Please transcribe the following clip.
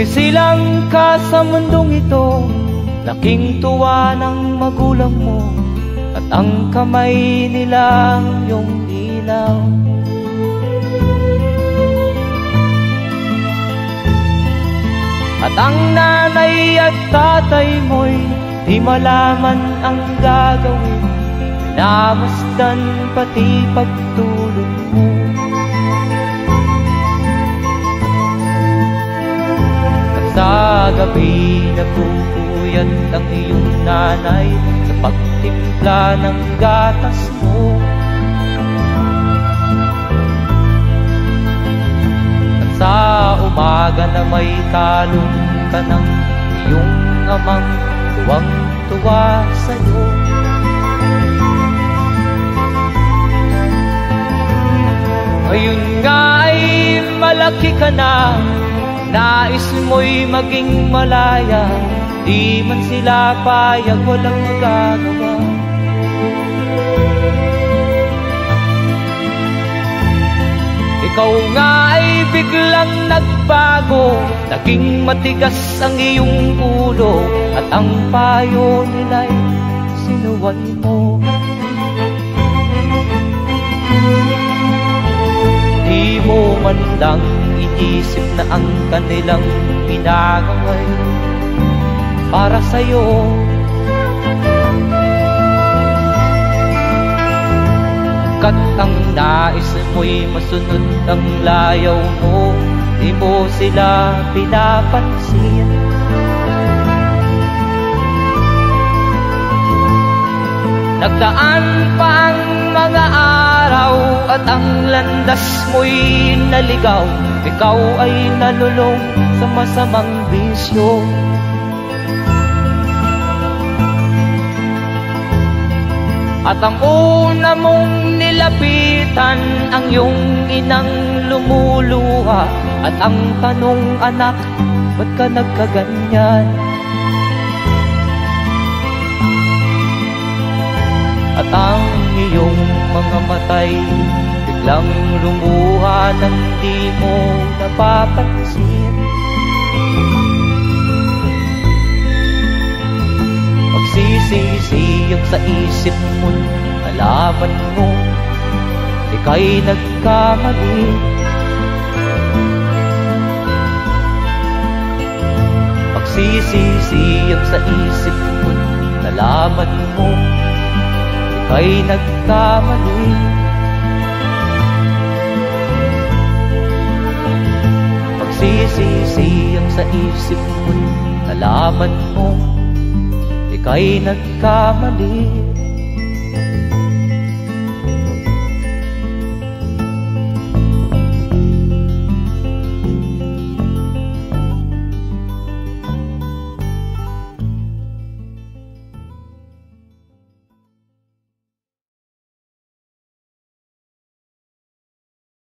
Sumisilang ka sa mundong ito, laking tuwa ng magulang mo, at ang kamay nila yung ilaw. At ang nanay at tatay mo'y di malaman ang gagawin, namasdan pati pagtulog mo. At sa gabi nagpupuyat ang iyong nanay sa pagtimpla ng gatas mo. At sa umaga na may kalong ka ng iyong amang tuwang-tuwa sa'yo. Ngayon nga ay malaki ka na, nais mo'y maging malaya, di man sila payag, walang magagawa. Ikaw nga ay biglang nagbago, naging matigas ang iyong ulo, at ang payo nila'y sinuway mo. Di mo man lang inisip na ang kanilang ginagawa'y para sa'yo. Kat ang nais mo'y masunod ang layaw mo, di mo sila pinapansin. Nagdaan pa ang mga araw at ang landas mo'y naligaw, ikaw ay nalulong sa masamang bisyo. At ang una mong nilapitan ang iyong inang lumuluha, at ang tanong, anak, ba't ka nagkaganyan? At ang iyong mga matay biglang lumuha nang di mo napapansin. Magsisisiyag sa isip mo, nalaman mo ika'y nagkamali. Magsisisiyag sa isip mo, nalaman mo ika'y nagkamali. Magsisisiyag sa isip mo, nalaman mo ika'y nagkamali.